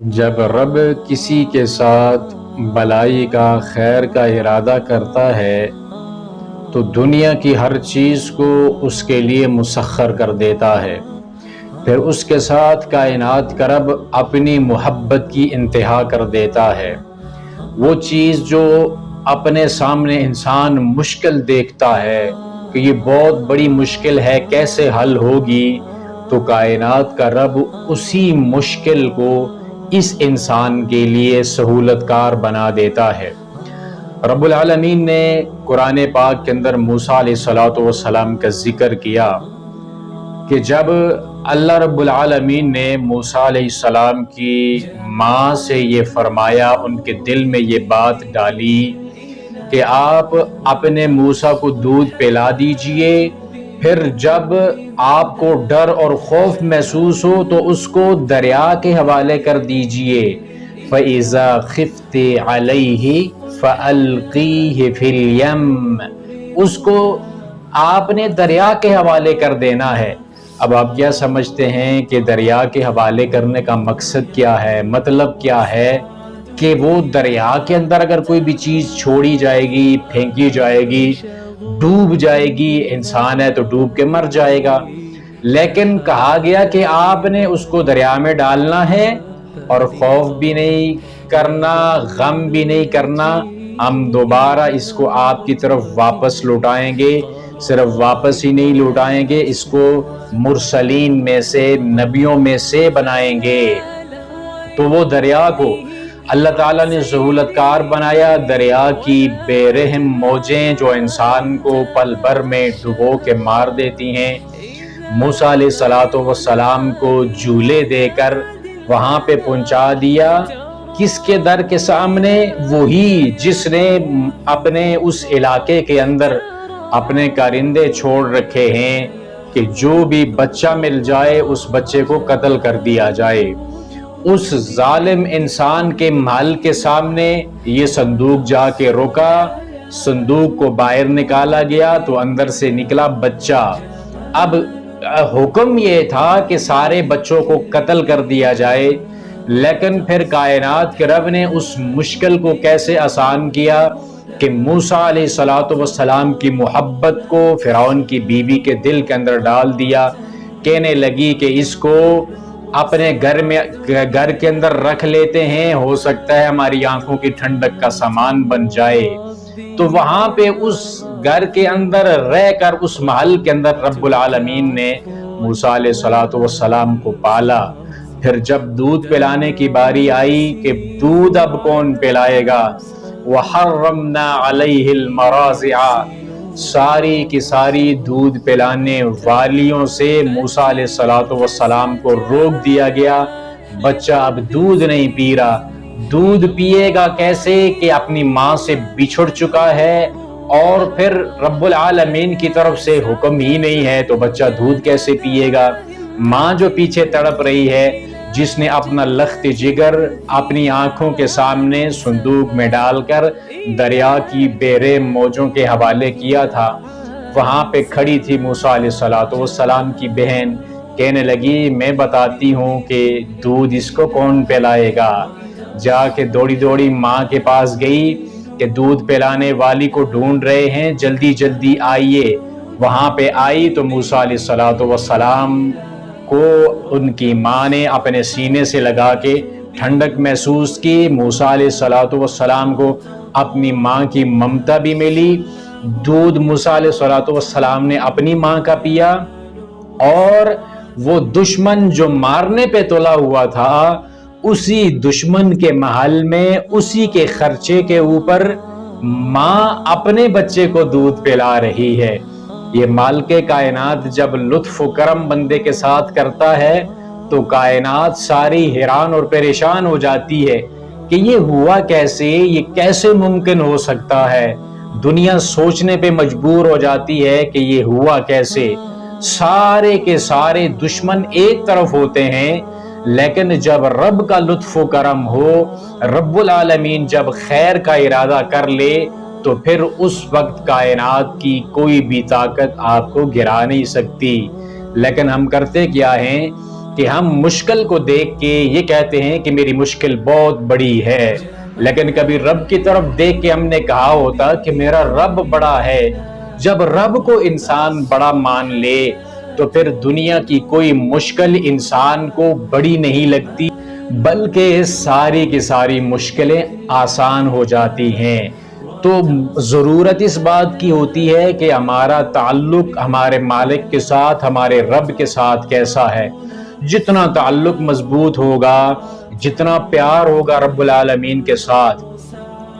جب رب کسی کے ساتھ بلائی کا خیر کا ارادہ کرتا ہے تو دنیا کی ہر چیز کو اس کے لیے مسخر کر دیتا ہے۔ پھر اس کے ساتھ کائنات کا رب اپنی محبت کی انتہا کر دیتا ہے۔ وہ چیز جو اپنے سامنے انسان مشکل دیکھتا ہے کہ یہ بہت بڑی مشکل ہے، کیسے حل ہوگی، تو کائنات کا رب اسی مشکل کو اس انسان کے لیے سہولت کار بنا دیتا ہے۔ رب العالمین نے قرآن پاک کے اندر موسیٰ علیہ السلام کا ذکر کیا کہ جب اللہ رب العالمین نے موسیٰ علیہ السلام کی ماں سے یہ فرمایا، ان کے دل میں یہ بات ڈالی کہ آپ اپنے موسیٰ کو دودھ پلا دیجئے، پھر جب آپ کو ڈر اور خوف محسوس ہو تو اس کو دریا کے حوالے کر دیجئے، فَإِذَا خِفْتِ عَلَيْهِ فَأَلْقِيهِ فِي الْيَمِّ، اس کو آپ نے دریا کے حوالے کر دینا ہے۔ اب آپ کیا سمجھتے ہیں کہ دریا کے حوالے کرنے کا مقصد کیا ہے، مطلب کیا ہے؟ کہ وہ دریا کے اندر اگر کوئی بھی چیز چھوڑی جائے گی، پھینکی جائے گی، ڈوب جائے گی، انسان ہے تو ڈوب کے مر جائے گا۔ لیکن کہا گیا کہ آپ نے اس کو دریا میں ڈالنا ہے اور خوف بھی نہیں کرنا، غم بھی نہیں کرنا، ہم دوبارہ اس کو آپ کی طرف واپس لوٹائیں گے۔ صرف واپس ہی نہیں لوٹائیں گے، اس کو مرسلین میں سے، نبیوں میں سے بنائیں گے۔ تو وہ دریا کو اللہ تعالیٰ نے سہولت کار بنایا۔ دریا کی بے رحم موجیں جو انسان کو پل بھر میں ڈبو کے مار دیتی ہیں، موسیٰ علیہ السلام کو جھولے دے کر وہاں پہ پہنچا دیا۔ کس کے در کے سامنے؟ وہی جس نے اپنے اس علاقے کے اندر اپنے کارندے چھوڑ رکھے ہیں کہ جو بھی بچہ مل جائے اس بچے کو قتل کر دیا جائے۔ اس ظالم انسان کے محل کے سامنے یہ صندوق جا کے رکا، صندوق کو باہر نکالا گیا تو اندر سے نکلا بچہ۔ اب حکم یہ تھا کہ سارے بچوں کو قتل کر دیا جائے، لیکن پھر کائنات کے رب نے اس مشکل کو کیسے آسان کیا کہ موسیٰ علیہ السلام کی محبت کو فرعون کی بیوی کے دل کے اندر ڈال دیا۔ کہنے لگی کہ اس کو اپنے گھر کے اندر رکھ لیتے ہیں، ہو سکتا ہے ہماری آنکھوں کی ٹھنڈک کا سامان بن جائے۔ تو وہاں پہ اس گھر کے اندر رہ کر اس محل کے اندر رب العالمین نے موسیٰ علیہ السلام کو پالا۔ پھر جب دودھ پلانے کی باری آئی کہ دودھ اب کون پلائے گا، وَحَرَّمْنَا عَلَيْهِ الْمَرَاضِعَ، ساری کی ساری دودھ پلانے والیوں سے موسیٰ علیہ السلام کو روک دیا گیا۔ بچہ اب دودھ نہیں پی رہا، دودھ پیے گا کیسے کہ اپنی ماں سے بچھڑ چکا ہے، اور پھر رب العالمین کی طرف سے حکم ہی نہیں ہے تو بچہ دودھ کیسے پیے گا؟ ماں جو پیچھے تڑپ رہی ہے، جس نے اپنا لخت جگر اپنی آنکھوں کے سامنے صندوق میں ڈال کر دریا کی بے رحم موجوں کے حوالے کیا تھا، وہاں پہ کھڑی تھی موسیٰ علیہ السلام کی بہن۔ کہنے لگی میں بتاتی ہوں کہ دودھ اس کو کون پلائے گا۔ جا کے دوڑی دوڑی ماں کے پاس گئی کہ دودھ پلانے والی کو ڈھونڈ رہے ہیں، جلدی جلدی آئیے۔ وہاں پہ آئی تو موسیٰ علیہ السلام کو ان کی ماں نے اپنے سینے سے لگا کے ٹھنڈک محسوس کی۔ موسیٰ علیہ السلام کو اپنی ماں کی ممتا بھی ملی۔ دودھ موسیٰ علیہ السلام نے اپنی ماں کا پیا، اور وہ دشمن جو مارنے پہ تلا ہوا تھا، اسی دشمن کے محل میں، اسی کے خرچے کے اوپر ماں اپنے بچے کو دودھ پلا رہی ہے۔ یہ مالک کائنات جب لطف و کرم بندے کے ساتھ کرتا ہے تو کائنات ساری حیران اور پریشان ہو جاتی ہے کہ یہ ہوا کیسے، یہ کیسے ممکن ہو سکتا ہے۔ دنیا سوچنے پہ مجبور ہو جاتی ہے کہ یہ ہوا کیسے۔ سارے کے سارے دشمن ایک طرف ہوتے ہیں، لیکن جب رب کا لطف و کرم ہو، رب العالمین جب خیر کا ارادہ کر لے تو پھر اس وقت کائنات کی کوئی بھی طاقت آپ کو گرا نہیں سکتی۔ لیکن ہم کرتے کیا ہیں کہ ہم مشکل کو دیکھ کے یہ کہتے ہیں کہ میری مشکل بہت بڑی ہے، لیکن کبھی رب کی طرف دیکھ کے ہم نے کہا ہوتا کہ میرا رب بڑا ہے۔ جب رب کو انسان بڑا مان لے تو پھر دنیا کی کوئی مشکل انسان کو بڑی نہیں لگتی، بلکہ ساری کی ساری مشکلیں آسان ہو جاتی ہیں۔ تو ضرورت اس بات کی ہوتی ہے کہ ہمارا تعلق ہمارے مالک کے ساتھ، ہمارے رب کے ساتھ کیسا ہے۔ جتنا تعلق مضبوط ہوگا، جتنا پیار ہوگا رب العالمین کے ساتھ،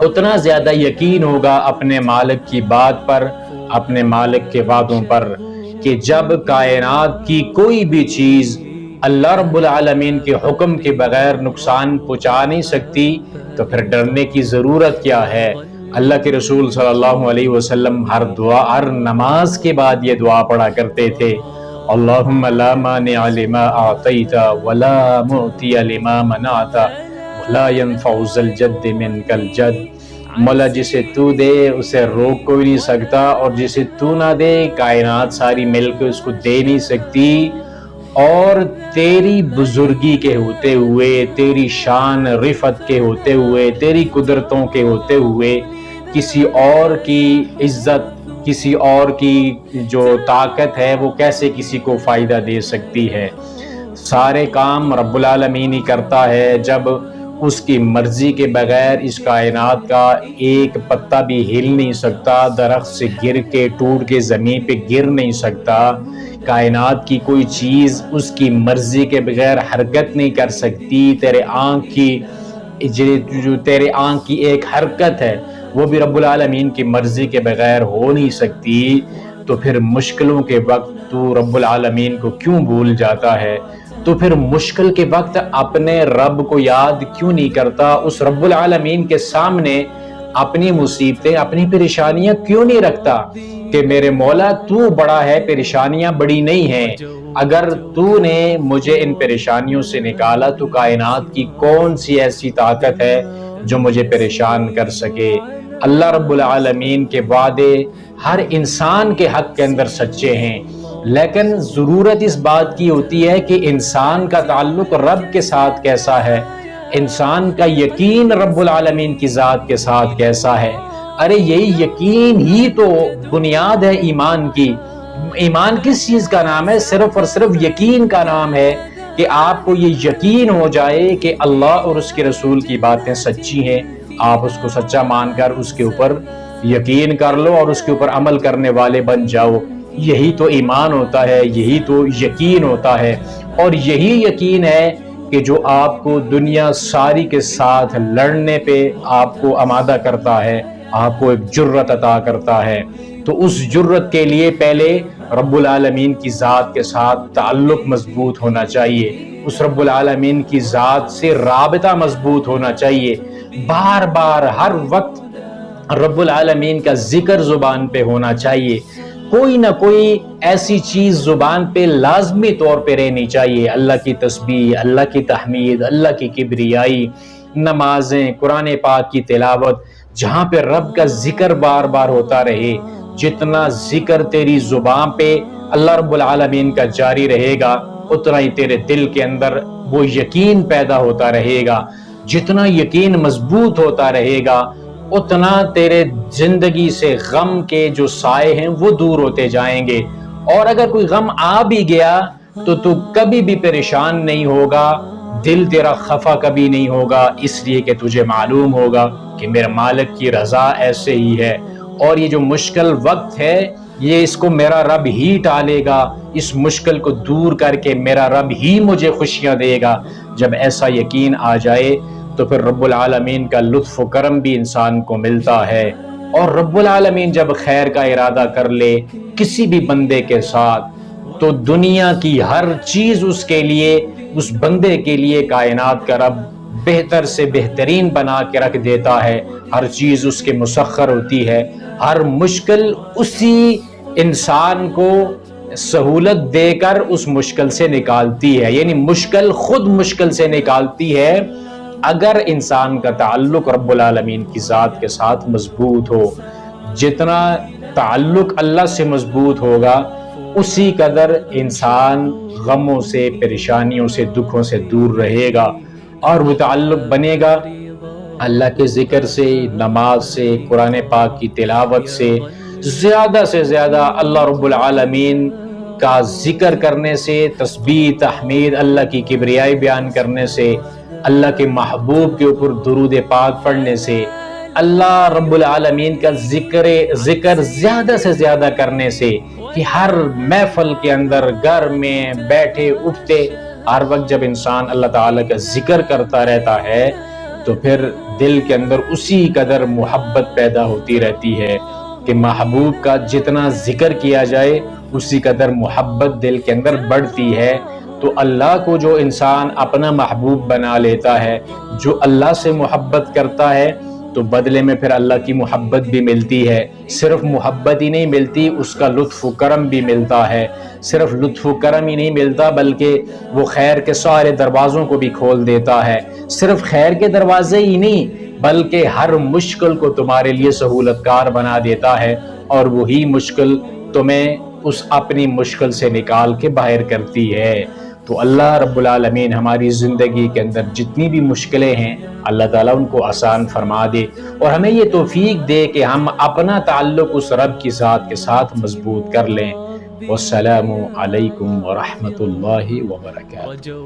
اتنا زیادہ یقین ہوگا اپنے مالک کی بات پر، اپنے مالک کے وعدوں پر، کہ جب کائنات کی کوئی بھی چیز اللہ رب العالمین کے حکم کے بغیر نقصان پہنچا نہیں سکتی، تو پھر ڈرنے کی ضرورت کیا ہے۔ اللہ کے رسول صلی اللہ علیہ وسلم ہر نماز کے بعد یہ دعا پڑھا کرتے تھے، اللہم لا مانع لما اعطیت ولا معطی لما منعت ولا ينفع ذا الجد منک الجد۔ مولا جسے تو دے اسے روک کوئی نہیں سکتا، اور جسے تو نہ دے کائنات ساری مل کے اس کو دے نہیں سکتی، اور تیری بزرگی کے ہوتے ہوئے، تیری شان رفعت کے ہوتے ہوئے، تیری قدرتوں کے ہوتے ہوئے کسی اور کی عزت، کسی اور کی جو طاقت ہے وہ کیسے کسی کو فائدہ دے سکتی ہے۔ سارے کام رب العالمین ہی کرتا ہے۔ جب اس کی مرضی کے بغیر اس کائنات کا ایک پتا بھی ہل نہیں سکتا، درخت سے گر کے ٹوٹ کے زمین پہ گر نہیں سکتا، کائنات کی کوئی چیز اس کی مرضی کے بغیر حرکت نہیں کر سکتی، تیرے آنکھ کی ایک حرکت ہے وہ بھی رب العالمین کی مرضی کے بغیر ہو نہیں سکتی، تو پھر مشکلوں کے وقت تو رب العالمین کو کیوں بھول جاتا ہے؟ تو پھر مشکل کے وقت اپنے رب کو یاد کیوں نہیں کرتا؟ اس رب العالمین کے سامنے اپنی مصیبتیں، اپنی پریشانیاں کیوں نہیں رکھتا کہ میرے مولا تو بڑا ہے، پریشانیاں بڑی نہیں ہیں، اگر تو نے مجھے ان پریشانیوں سے نکالا تو کائنات کی کون سی ایسی طاقت ہے جو مجھے پریشان کر سکے؟ اللہ رب العالمین کے وعدے ہر انسان کے حق کے اندر سچے ہیں، لیکن ضرورت اس بات کی ہوتی ہے کہ انسان کا تعلق رب کے ساتھ کیسا ہے، انسان کا یقین رب العالمین کی ذات کے ساتھ کیسا ہے۔ ارے یہی یقین ہی تو بنیاد ہے ایمان کی۔ ایمان کس چیز کا نام ہے؟ صرف اور صرف یقین کا نام ہے، کہ آپ کو یہ یقین ہو جائے کہ اللہ اور اس کے رسول کی باتیں سچی ہیں، آپ اس کو سچا مان کر اس کے اوپر یقین کر لو اور اس کے اوپر عمل کرنے والے بن جاؤ۔ یہی تو ایمان ہوتا ہے، یہی تو یقین ہوتا ہے، اور یہی یقین ہے کہ جو آپ کو دنیا ساری کے ساتھ لڑنے پہ آپ کو آمادہ کرتا ہے، آپ کو ایک جرت عطا کرتا ہے۔ تو اس جرت کے لیے پہلے رب العالمین کی ذات کے ساتھ تعلق مضبوط ہونا چاہیے، اس رب العالمین کی ذات سے رابطہ مضبوط ہونا چاہیے، بار بار ہر وقت رب العالمین کا ذکر زبان پہ ہونا چاہیے، کوئی نہ کوئی ایسی چیز زبان پہ لازمی طور پہ رہنی چاہیے، اللہ کی تسبیح، اللہ کی تحمید، اللہ کی کبریائی، نمازیں، قرآن پاک کی تلاوت، جہاں پہ رب کا ذکر بار بار ہوتا رہے۔ جتنا ذکر تیری زبان پہ اللہ رب العالمین کا جاری رہے گا، اتنا ہی تیرے دل کے اندر وہ یقین پیدا ہوتا رہے گا، جتنا یقین مضبوط ہوتا رہے گا اتنا تیرے زندگی سے غم کے جو سائے ہیں وہ دور ہوتے جائیں گے، اور اگر کوئی غم آ بھی گیا تو کبھی بھی پریشان نہیں ہوگا، دل تیرا خفا کبھی نہیں ہوگا، اس لیے کہ تجھے معلوم ہوگا کہ میرے مالک کی رضا ایسے ہی ہے، اور یہ جو مشکل وقت ہے یہ اس کو میرا رب ہی ٹالے گا، اس مشکل کو دور کر کے میرا رب ہی مجھے خوشیاں دے گا۔ جب ایسا یقین آ جائے تو پھر رب العالمین کا لطف و کرم بھی انسان کو ملتا ہے، اور رب العالمین جب خیر کا ارادہ کر لے کسی بھی بندے کے ساتھ تو دنیا کی ہر چیز اس کے لیے، اس بندے کے لیے کائنات کا رب بہتر سے بہترین بنا کے رکھ دیتا ہے، ہر چیز اس کے مسخر ہوتی ہے، ہر مشکل اسی انسان کو سہولت دے کر اس مشکل سے نکالتی ہے، یعنی مشکل خود مشکل سے نکالتی ہے اگر انسان کا تعلق رب العالمین کی ذات کے ساتھ مضبوط ہو۔ جتنا تعلق اللہ سے مضبوط ہوگا اسی قدر انسان غموں سے، پریشانیوں سے، دکھوں سے دور رہے گا اور وہ تعلق بنے گا اللہ کے ذکر سے، نماز سے، قرآن پاک کی تلاوت سے زیادہ اللہ رب العالمین کا ذکر کرنے سے، تسبیح تحمید، اللہ کی کبریائی بیان کرنے سے، اللہ کے محبوب کے اوپر درود پاک پڑھنے سے، اللہ رب العالمین کا ذکر زیادہ سے زیادہ کرنے سے، کہ ہر محفل کے اندر، گھر میں بیٹھے اٹھتے ہر وقت جب انسان اللہ تعالیٰ کا ذکر کرتا رہتا ہے تو پھر دل کے اندر اسی قدر محبت پیدا ہوتی رہتی ہے کہ محبوب کا جتنا ذکر کیا جائے اسی قدر محبت دل کے اندر بڑھتی ہے۔ تو اللہ کو جو انسان اپنا محبوب بنا لیتا ہے، جو اللہ سے محبت کرتا ہے، تو بدلے میں پھر اللہ کی محبت بھی ملتی ہے۔ صرف محبت ہی نہیں ملتی، اس کا لطف و کرم بھی ملتا ہے۔ صرف لطف و کرم ہی نہیں ملتا بلکہ وہ خیر کے سارے دروازوں کو بھی کھول دیتا ہے۔ صرف خیر کے دروازے ہی نہیں بلکہ ہر مشکل کو تمہارے لیے سہولت کار بنا دیتا ہے، اور وہی مشکل تمہیں اس اپنی مشکل سے نکال کے باہر کرتی ہے۔ تو اللہ رب العالمین ہماری زندگی کے اندر جتنی بھی مشکلیں ہیں اللہ تعالیٰ ان کو آسان فرما دے، اور ہمیں یہ توفیق دے کہ ہم اپنا تعلق اس رب کی ذات کے ساتھ مضبوط کر لیں۔ والسلام علیکم ورحمۃ اللہ وبرکاتہ۔